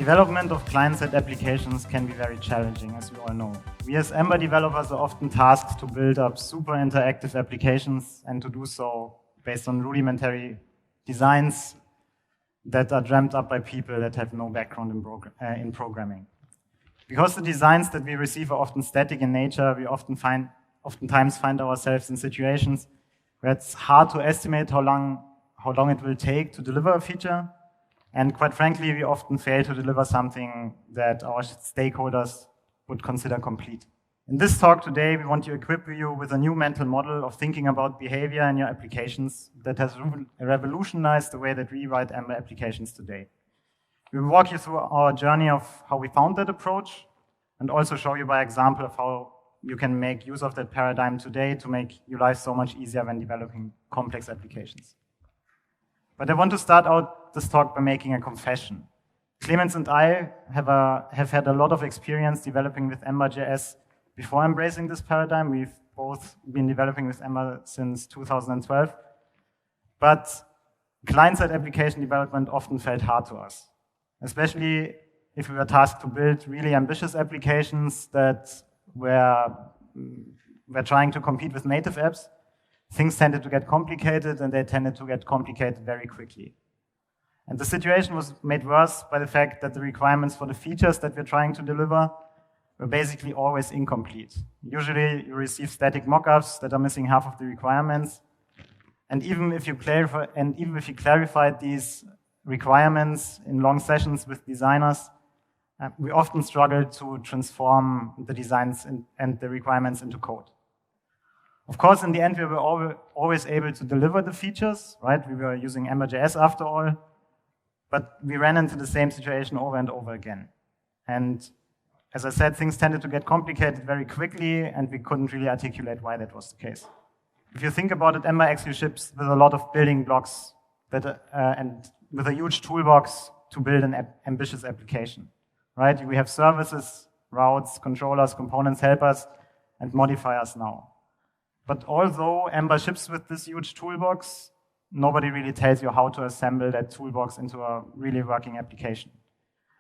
Development of client-side applications can be very challenging, as we all know. We as Ember developers are often tasked to build up super interactive applications and to do so based on rudimentary designs that are dreamt up by people that have no background in programming. Because the designs that we receive are often static in nature, we oftentimes find ourselves in situations where it's hard to estimate how long it will take to deliver a feature. And quite frankly, we often fail to deliver something that our stakeholders would consider complete. In this talk today, we want to equip you with a new mental model of thinking about behavior in your applications that has revolutionized the way that we write Ember applications today. We will walk you through our journey of how we found that approach and also show you by example of how you can make use of that paradigm today to make your life so much easier when developing complex applications. But I want to start out this talk by making a confession. Clemens and I have had a lot of experience developing with Ember.js before embracing this paradigm. We've both been developing with Ember since 2012. But client-side application development often felt hard to us, especially if we were tasked to build really ambitious applications that were trying to compete with native apps. Things tended to get complicated, and they tended to get complicated very quickly. And the situation was made worse by the fact that the requirements for the features that we're trying to deliver were basically always incomplete. Usually, you receive static mockups that are missing half of the requirements. And even if you clarified these requirements in long sessions with designers, we often struggled to transform the designs and the requirements into code. Of course, in the end, we were always able to deliver the features, right? We were using Ember.js after all, but we ran into the same situation over and over again. And as I said, things tended to get complicated very quickly, and we couldn't really articulate why that was the case. If you think about it, Ember actually ships with a lot of building blocks and with a huge toolbox to build an ambitious application, right? We have services, routes, controllers, components, helpers, and modifiers now. But although Ember ships with this huge toolbox, nobody really tells you how to assemble that toolbox into a really working application.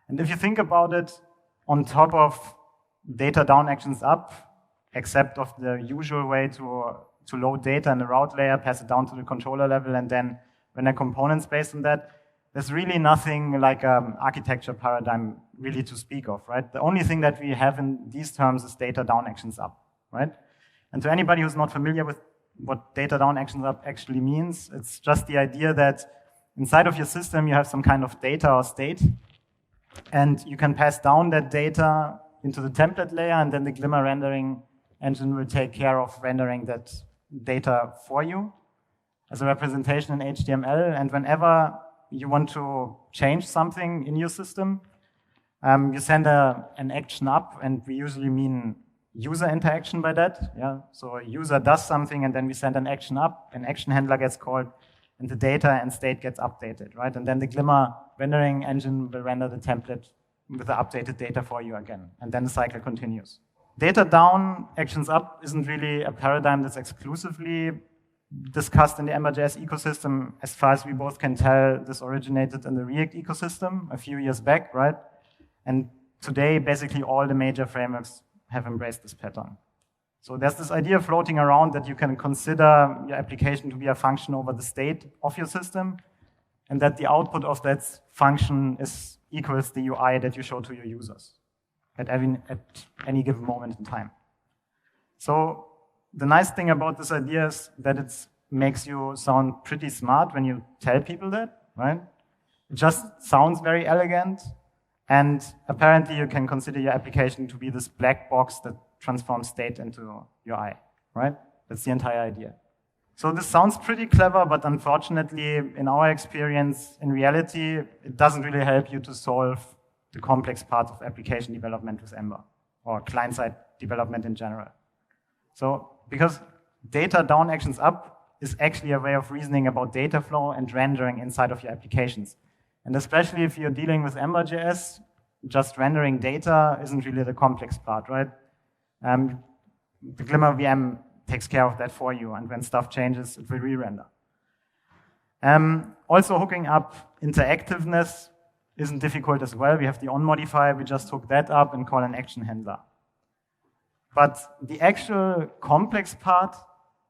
And if you think about it, on top of data down actions up, except of the usual way to load data in the route layer, pass it down to the controller level, and then render components based on that, there's really nothing like an architecture paradigm really to speak of, right? The only thing that we have in these terms is data down actions up, right? And to anybody who's not familiar with what data down actions up actually means, it's just the idea that inside of your system you have some kind of data or state, and you can pass down that data into the template layer, and then the Glimmer rendering engine will take care of rendering that data for you as a representation in HTML. And whenever you want to change something in your system, you send an action up, and we usually mean user interaction by that. Yeah? So a user does something, and then we send an action up, an action handler gets called, and the data and state gets updated, right? And then the Glimmer rendering engine will render the template with the updated data for you again, and then the cycle continues. Data down, actions up isn't really a paradigm that's exclusively discussed in the Ember.js ecosystem. As far as we both can tell, this originated in the React ecosystem a few years back, right? And today, basically all the major frameworks have embraced this pattern. So there's this idea floating around that you can consider your application to be a function over the state of your system, and that the output of that function equals the UI that you show to your users at any given moment in time. So the nice thing about this idea is that it makes you sound pretty smart when you tell people that, right? It just sounds very elegant. And apparently you can consider your application to be this black box that transforms state into UI, right? That's the entire idea. So this sounds pretty clever, but unfortunately, in our experience, in reality, it doesn't really help you to solve the complex part of application development with Ember, or client-side development in general. So, because data down actions up is actually a way of reasoning about data flow and rendering inside of your applications. And especially if you're dealing with Ember.js, just rendering data isn't really the complex part, right? The Glimmer VM takes care of that for you, and when stuff changes, it will re-render. Also hooking up interactiveness isn't difficult as well. We have the onModifier, we just hook that up and call an action handler. But the actual complex part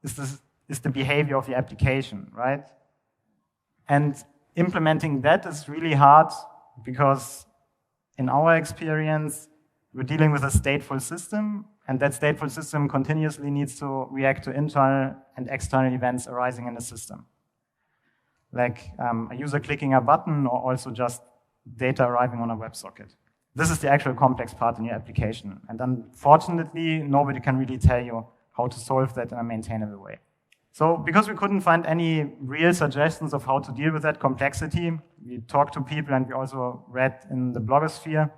is the behavior of the application, right? And implementing that is really hard because in our experience, we're dealing with a stateful system, and that stateful system continuously needs to react to internal and external events arising in the system. Like a user clicking a button or also just data arriving on a WebSocket. This is the actual complex part in your application. And unfortunately, nobody can really tell you how to solve that in a maintainable way. So because we couldn't find any real suggestions of how to deal with that complexity, we talked to people and we also read in the blogosphere.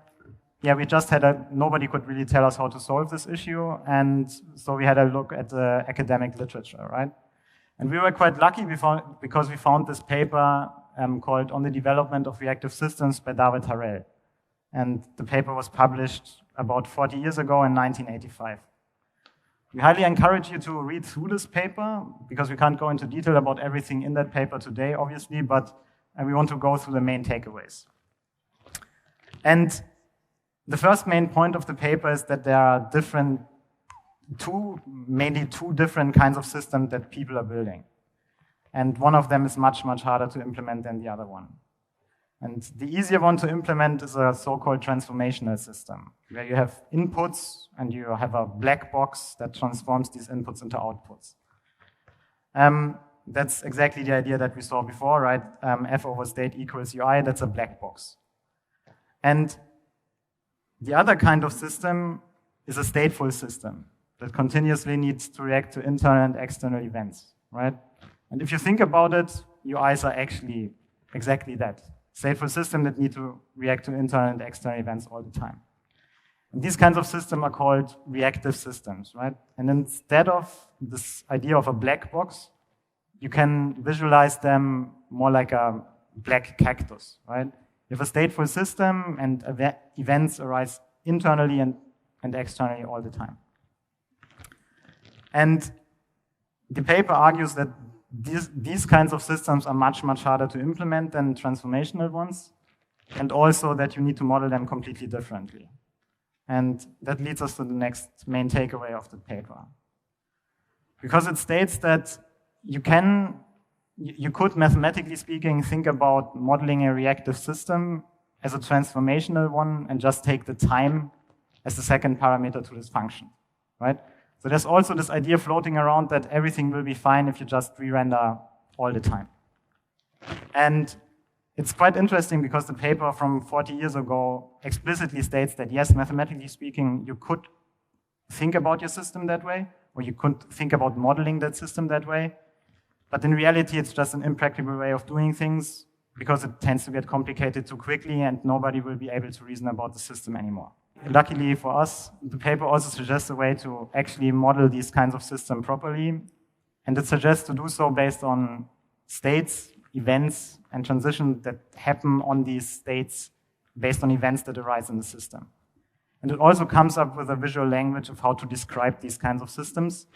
Yeah, we just nobody could really tell us how to solve this issue. And so we had a look at the academic literature, right? And we were quite lucky because we found this paper called On the Development of Reactive Systems by David Harrell. And the paper was published about 40 years ago in 1985. We highly encourage you to read through this paper because we can't go into detail about everything in that paper today, obviously, but we want to go through the main takeaways. And the first main point of the paper is that there are mainly two different kinds of systems that people are building. And one of them is much, much harder to implement than the other one. And the easier one to implement is a so-called transformational system, where you have inputs and you have a black box that transforms these inputs into outputs. That's exactly the idea that we saw before, right? F over state equals UI, that's a black box. And the other kind of system is a stateful system that continuously needs to react to internal and external events, right? And if you think about it, UIs are actually exactly that. Stateful system that need to react to internal and external events all the time. And these kinds of systems are called reactive systems, right? And instead of this idea of a black box, you can visualize them more like a black cactus, right? You have a stateful system and events arise internally and externally all the time. And the paper argues that these kinds of systems are much, much harder to implement than transformational ones, and also that you need to model them completely differently. And that leads us to the next main takeaway of the paper. Because it states that you could, mathematically speaking, think about modeling a reactive system as a transformational one and just take the time as the second parameter to this function, right? So there's also this idea floating around that everything will be fine if you just re-render all the time. And it's quite interesting because the paper from 40 years ago explicitly states that, yes, mathematically speaking, you could think about your system that way, or you could think about modeling that system that way. But in reality, it's just an impractical way of doing things because it tends to get complicated too quickly and nobody will be able to reason about the system anymore. Luckily for us, the paper also suggests a way to actually model these kinds of systems properly. And it suggests to do so based on states, events, and transitions that happen on these states based on events that arise in the system. And it also comes up with a visual language of how to describe these kinds of systems.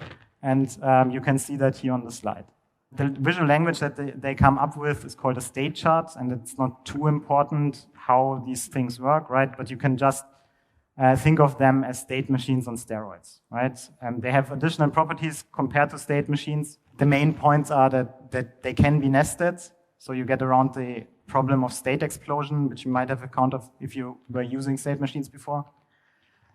And you can see that here on the slide. The visual language that they come up with is called a state chart, and it's not too important how these things work, right? But you can just think of them as state machines on steroids, right? They have additional properties compared to state machines. The main points are that they can be nested, so you get around the problem of state explosion, which you might have account of if you were using state machines before.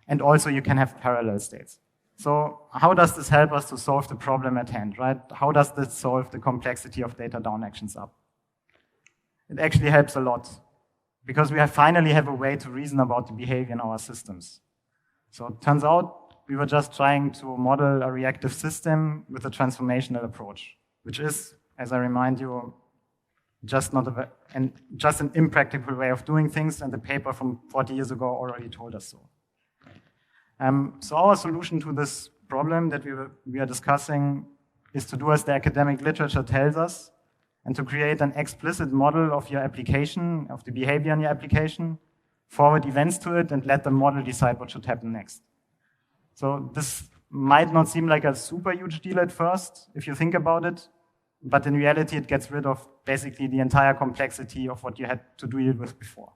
And also you can have parallel states. So how does this help us to solve the problem at hand, right? How does this solve the complexity of data down actions up? It actually helps a lot, because we finally have a way to reason about the behavior in our systems. So it turns out we were just trying to model a reactive system with a transformational approach, which is, as I remind you, just an impractical way of doing things, and the paper from 40 years ago already told us so. So our solution to this problem that we are discussing is to do as the academic literature tells us, and to create an explicit model of your application, of the behavior in your application, forward events to it, and let the model decide what should happen next. So this might not seem like a super huge deal at first, if you think about it, but in reality it gets rid of basically the entire complexity of what you had to deal with before.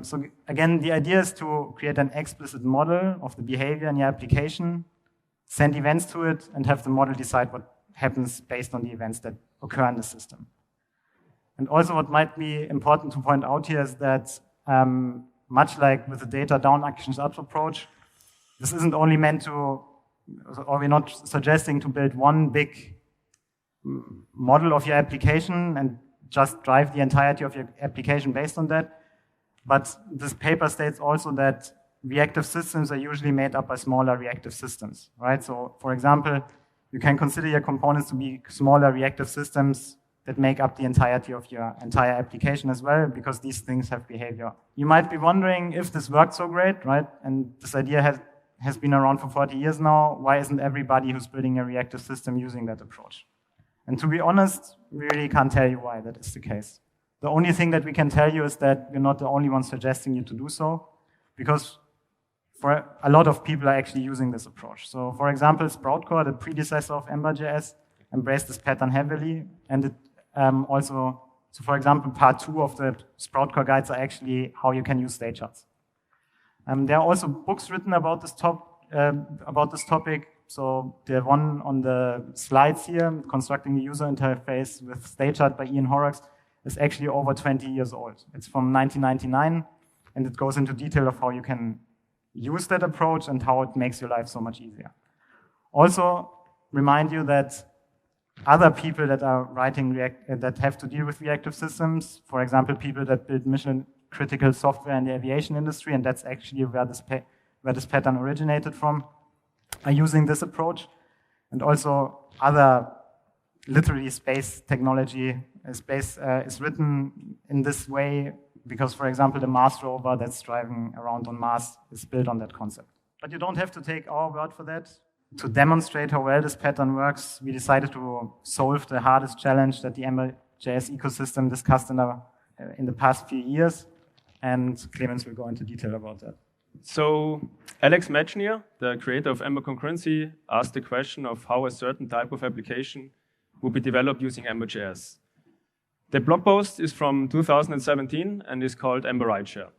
So again, the idea is to create an explicit model of the behavior in your application, send events to it, and have the model decide what happens based on the events that occur in the system. And also what might be important to point out here is that much like with the data down actions up approach, this isn't only meant to, or we're not suggesting to build one big model of your application and just drive the entirety of your application based on that. But this paper states also that reactive systems are usually made up by smaller reactive systems, right? So for example, you can consider your components to be smaller reactive systems that make up the entirety of your entire application as well, because these things have behavior. You might be wondering if this worked so great, right? And this idea has been around for 40 years now. Why isn't everybody who's building a reactive system using that approach? And to be honest, we really can't tell you why that is the case. The only thing that we can tell you is that we're not the only ones suggesting you to do so, because for a lot of people are actually using this approach. So for example, Sproutcore, the predecessor of Ember.js, embraced this pattern heavily, and it also, so for example, part 2 of the Sproutcore guides are actually how you can use state charts. There are also books written about this topic. So the one on the slides here, Constructing the User Interface with State Chart by Ian Horrocks, is actually over 20 years old. It's from 1999, and it goes into detail of how you can use that approach and how it makes your life so much easier. Also, remind you that other people that are writing that have to deal with reactive systems, for example, people that build mission-critical software in the aviation industry, and that's actually where this pattern originated from, are using this approach. And also other, literally space technology, space is written in this way because, for example, the Mars rover that's driving around on Mars is built on that concept. But you don't have to take our word for that. To demonstrate how well this pattern works, we decided to solve the hardest challenge that the Ember.js ecosystem discussed in the past few years, and Clemens will go into detail about that. So Alex Mechnier, the creator of Ember Concurrency, asked the question of how a certain type of application would be developed using Ember.js. The blog post is from 2017 and is called Ember Rideshare.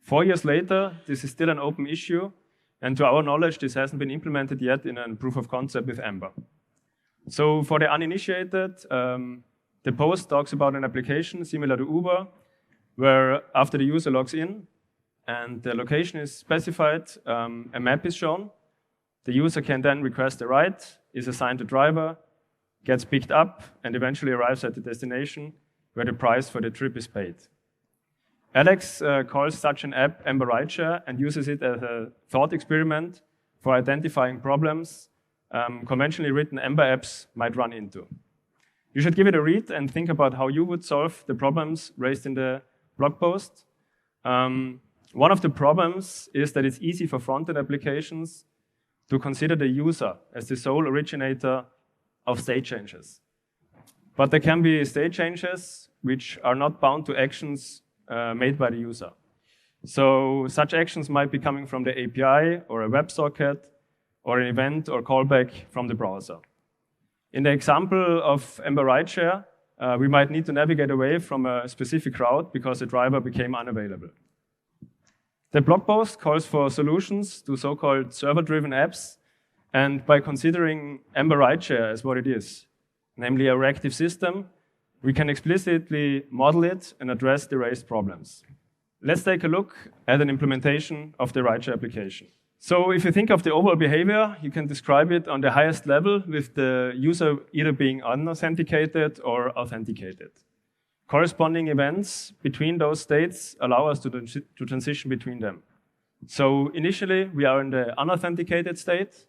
4 years later, this is still an open issue, and to our knowledge, this hasn't been implemented yet in a proof of concept with Ember. So for the uninitiated, the post talks about an application similar to Uber, where after the user logs in and the location is specified, a map is shown. The user can then request a ride, is assigned a driver, gets picked up, and eventually arrives at the destination where the price for the trip is paid. Alex calls such an app Ember Rideshare and uses it as a thought experiment for identifying problems conventionally written Ember apps might run into. You should give it a read and think about how you would solve the problems raised in the blog post. One of the problems is that it's easy for front-end applications to consider the user as the sole originator of state changes. But there can be state changes which are not bound to actions made by the user. So such actions might be coming from the API or a WebSocket or an event or callback from the browser. In the example of Ember Rideshare, we might need to navigate away from a specific route because the driver became unavailable. The blog post calls for solutions to so-called server-driven apps, and by considering Ember Rideshare as what it is, namely a reactive system, we can explicitly model it and address the raised problems. Let's take a look at an implementation of the Rideshare application. So if you think of the overall behavior, you can describe it on the highest level with the user either being unauthenticated or authenticated. Corresponding events between those states allow us to transition between them. So initially, we are in the unauthenticated state,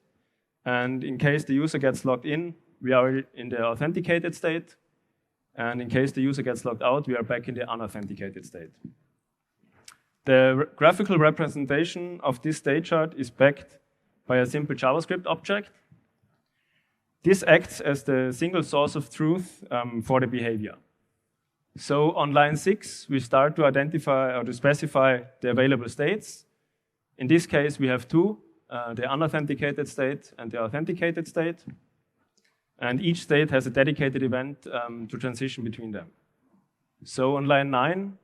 and in case the user gets logged in, we are in the authenticated state, and in case the user gets logged out, we are back in the unauthenticated state. The graphical representation of this state chart is backed by a simple JavaScript object. This acts as the single source of truth for the behavior. So on line 6, we start to identify or to specify the available states. In this case, we have two, the unauthenticated state and the authenticated state. And each state has a dedicated event to transition between them. So on line 9,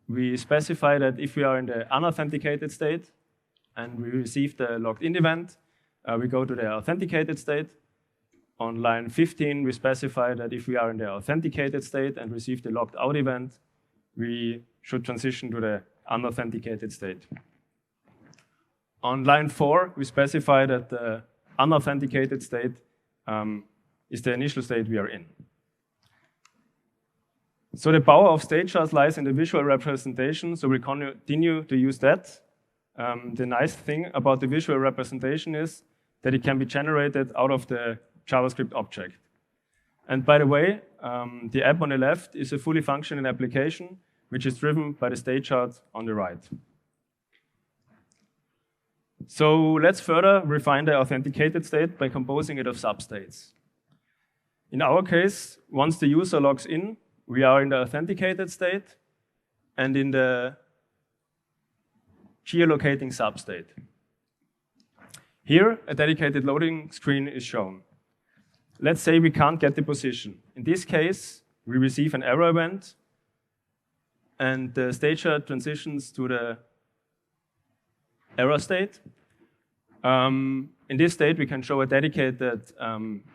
we specify that if we are in the unauthenticated state and we receive the logged in event, we go to the authenticated state. On line 15, we specify that if we are in the authenticated state and receive the logged out event, we should transition to the unauthenticated state. On line 4, we specify that the unauthenticated state is the initial state we are in. So the power of state charts lies in the visual representation, so we continue to use that. The nice thing about the visual representation is that it can be generated out of the JavaScript object. And by the way, the app on the left is a fully functioning application, which is driven by the state chart on the right. So let's further refine the authenticated state by composing it of substates. In our case, once the user logs in, we are in the authenticated state and in the geolocating substate. Here, a dedicated loading screen is shown. Let's say we can't get the position. In this case, we receive an error event, and the state chart transitions to the error state. In this state, we can show a dedicated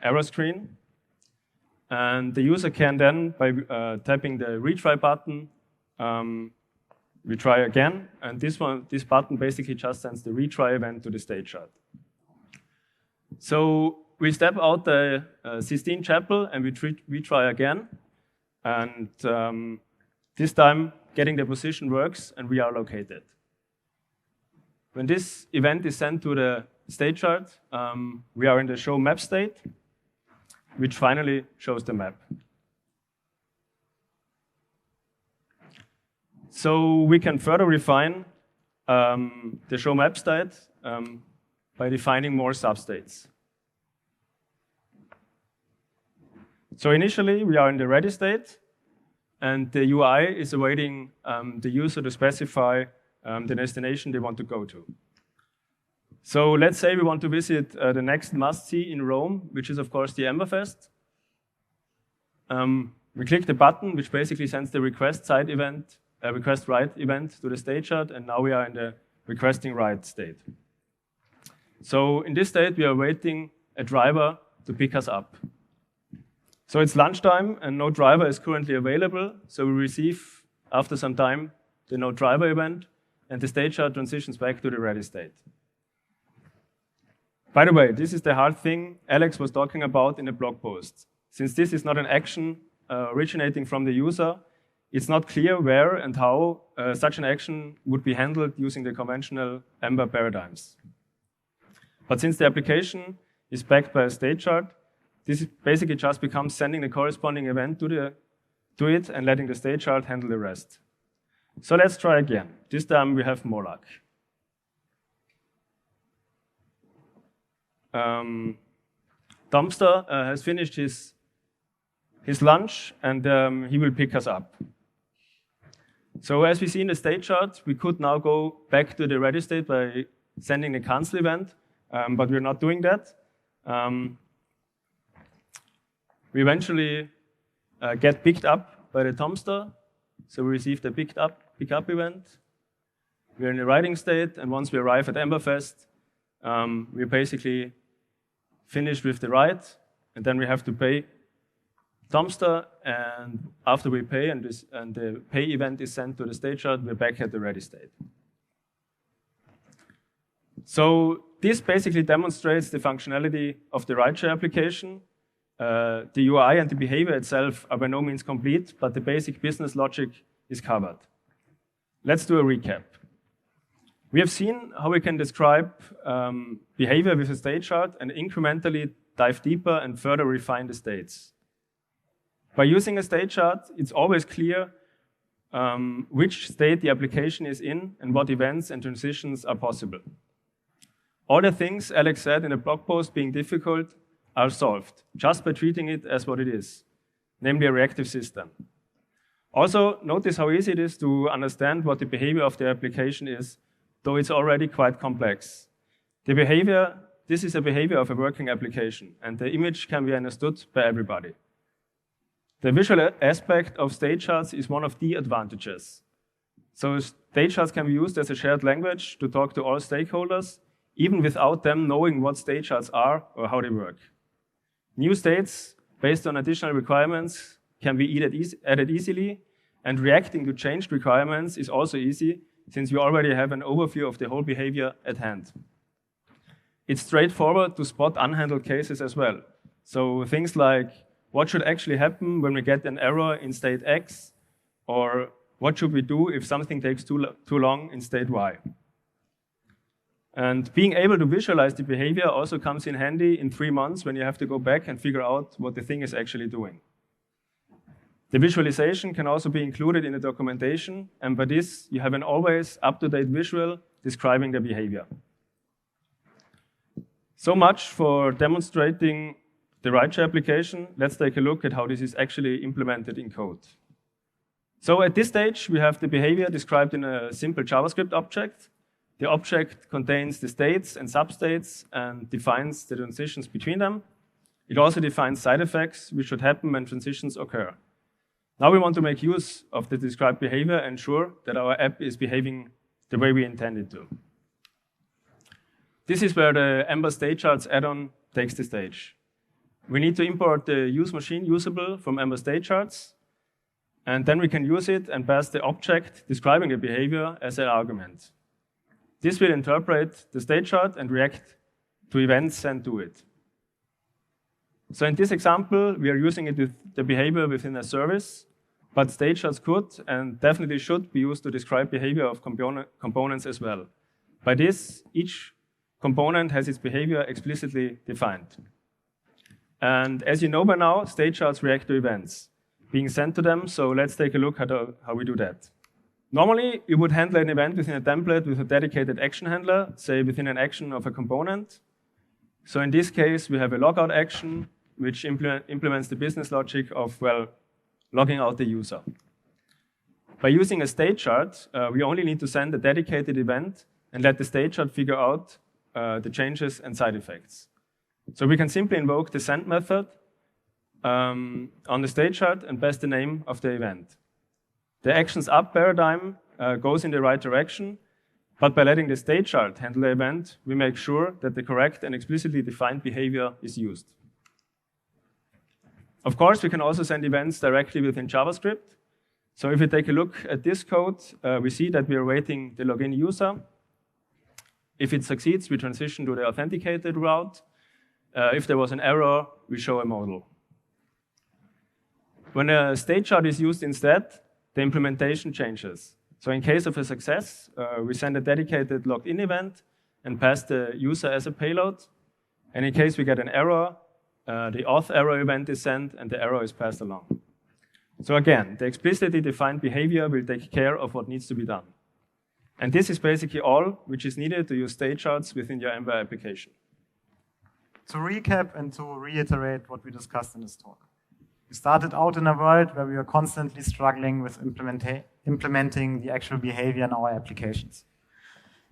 error screen. And the user can then, by tapping the retry button, retry again. And this button basically just sends the retry event to the state chart. So we step out the Sistine Chapel and we retry again. And this time, getting the position works and we are located. When this event is sent to the state chart, we are in the show map state, which finally shows the map. So we can further refine the show map state by defining more substates. So initially, we are in the ready state, and the UI is awaiting the user to specify the destination they want to go to. So let's say we want to visit the next must-see in Rome, which is, of course, the Emberfest. We click the button, which basically sends the request write event to the state chart, and now we are in the requesting write state. So in this state, we are waiting a driver to pick us up. So it's lunchtime, and no driver is currently available, so we receive, after some time, the no driver event, and the state chart transitions back to the ready state. By the way, this is the hard thing Alex was talking about in the blog post. Since this is not an action originating from the user, it's not clear where and how such an action would be handled using the conventional Ember paradigms. But since the application is backed by a state chart, this basically just becomes sending the corresponding event to it and letting the state chart handle the rest. So let's try again. This time we have more luck. Dumpster has finished his lunch, and he will pick us up. So as we see in the state chart, we could now go back to the ready state by sending the cancel event, but we're not doing that. We eventually get picked up by the dumpster, so we receive the pickup event. We're in the writing state, and once we arrive at Emberfest, we're basically finished with the write, and then we have to pay dumpster, and after we pay and the pay event is sent to the state chart, we're back at the ready state. So this basically demonstrates the functionality of the rideshare application. The UI and the behavior itself are by no means complete, but the basic business logic is covered. Let's do a recap. We have seen how we can describe behavior with a state chart and incrementally dive deeper and further refine the states. By using a state chart, it's always clear which state the application is in and what events and transitions are possible. All the things Alex said in the blog post being difficult are solved just by treating it as what it is, namely a reactive system. Also, notice how easy it is to understand what the behavior of the application is, though it's already quite complex. This is a behavior of a working application, and the image can be understood by everybody. The visual aspect of state charts is one of the advantages. So state charts can be used as a shared language to talk to all stakeholders, even without them knowing what state charts are or how they work. New states, based on additional requirements, can be added easily, and reacting to changed requirements is also easy, since we already have an overview of the whole behavior at hand. It's straightforward to spot unhandled cases as well. So things like, what should actually happen when we get an error in state X, or what should we do if something takes too long in state Y? And being able to visualize the behavior also comes in handy in 3 months when you have to go back and figure out what the thing is actually doing. The visualization can also be included in the documentation, and by this, you have an always up-to-date visual describing the behavior. So much for demonstrating the rideshare application. Let's take a look at how this is actually implemented in code. So at this stage, we have the behavior described in a simple JavaScript object. The object contains the states and substates and defines the transitions between them. It also defines side effects which should happen when transitions occur. Now we want to make use of the described behavior and ensure that our app is behaving the way we intend it to. This is where the Ember state charts add-on takes the stage. We need to import the useMachine usable from Ember state charts, and then we can use it and pass the object describing the behavior as an argument. This will interpret the state chart and react to events sent to it. So in this example, we are using it with the behavior within a service, but state charts could and definitely should be used to describe behavior of components as well. By this, each component has its behavior explicitly defined. And as you know by now, state charts react to events being sent to them, so let's take a look at how we do that. Normally, you would handle an event within a template with a dedicated action handler, say within an action of a component. So in this case, we have a logout action, which implements the business logic of, well, logging out the user. By using a state chart, we only need to send a dedicated event and let the state chart figure out the changes and side effects. So we can simply invoke the send method on the state chart and pass the name of the event. The actions up paradigm goes in the right direction, but by letting the state chart handle the event, we make sure that the correct and explicitly defined behavior is used. Of course, we can also send events directly within JavaScript. So if we take a look at this code, we see that we are awaiting the login user. If it succeeds, we transition to the authenticated route. If there was an error, we show a model. When a state chart is used instead, the implementation changes. So in case of a success, we send a dedicated logged-in event and pass the user as a payload. And in case we get an error, the auth error event is sent and the error is passed along. So again, the explicitly defined behavior will take care of what needs to be done. And this is basically all which is needed to use state charts within your Ember application. To recap and to reiterate what we discussed in this talk. We started out in a world where we were constantly struggling with implementing the actual behavior in our applications.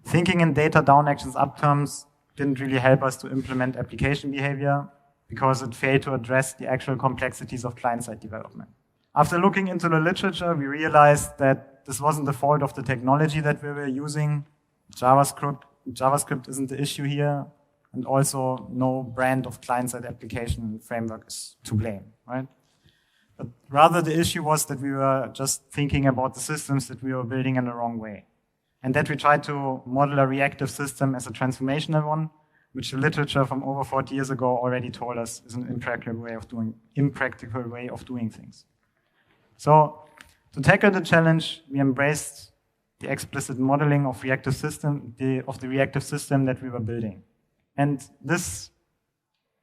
Thinking in data down actions up terms didn't really help us to implement application behavior because it failed to address the actual complexities of client-side development. After looking into the literature, we realized that this wasn't the fault of the technology that we were using. JavaScript isn't the issue here, and also no brand of client-side application framework is to blame, right? But rather the issue was that we were just thinking about the systems that we were building in the wrong way. And that we tried to model a reactive system as a transformational one, which the literature from over 40 years ago already told us is an impractical way of doing things. So to tackle the challenge, we embraced the explicit modeling of the reactive system that we were building. And this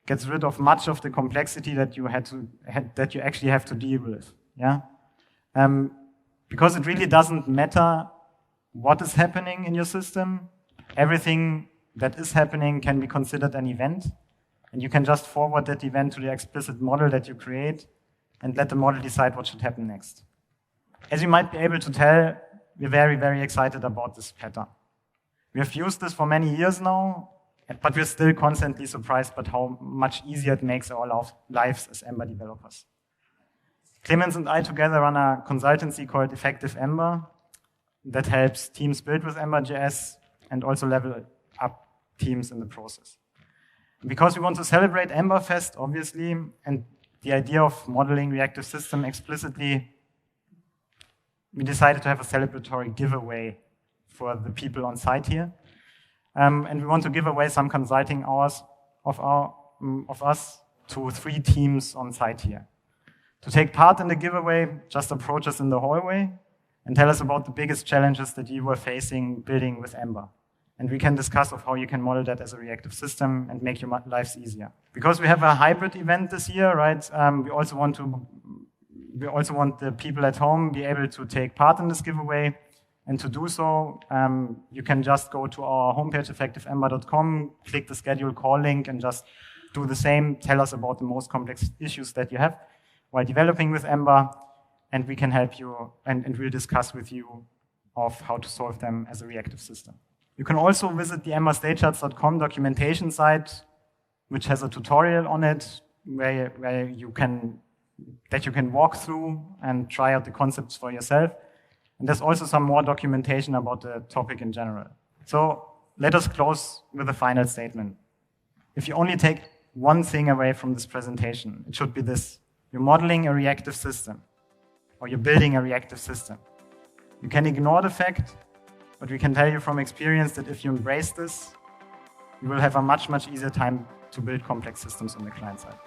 gets rid of much of the complexity that you actually have to deal with. Yeah, because it really doesn't matter what is happening in your system. Everything that is happening can be considered an event, and you can just forward that event to the explicit model that you create and let the model decide what should happen next. As you might be able to tell, we're very, very excited about this pattern. We have used this for many years now, but we're still constantly surprised by how much easier it makes our lives as Ember developers. Clemens and I together run a consultancy called EffectiveEmber. that helps teams build with Ember.js and also level up teams in the process. Because we want to celebrate Emberfest, obviously, and the idea of modeling reactive system explicitly, we decided to have a celebratory giveaway for the people on site here. And we want to give away some consulting hours of us to 3 teams on site here. To take part in the giveaway, just approach us in the hallway and tell us about the biggest challenges that you were facing building with Ember. And we can discuss of how you can model that as a reactive system and make your lives easier. Because we have a hybrid event this year, right? We also want the people at home be able to take part in this giveaway. And to do so, you can just go to our homepage, EffectiveEmber.com, click the schedule call link, and just do the same. Tell us about the most complex issues that you have while developing with Ember, and we can help you, and we'll discuss with you of how to solve them as a reactive system. You can also visit the emberstagecharts.com documentation site, which has a tutorial on it, where you can walk through and try out the concepts for yourself. And there's also some more documentation about the topic in general. So let us close with a final statement. If you only take one thing away from this presentation, it should be this. You're modeling a reactive system, or you're building a reactive system. You can ignore the fact, but we can tell you from experience that if you embrace this, you will have a much, much easier time to build complex systems on the client side.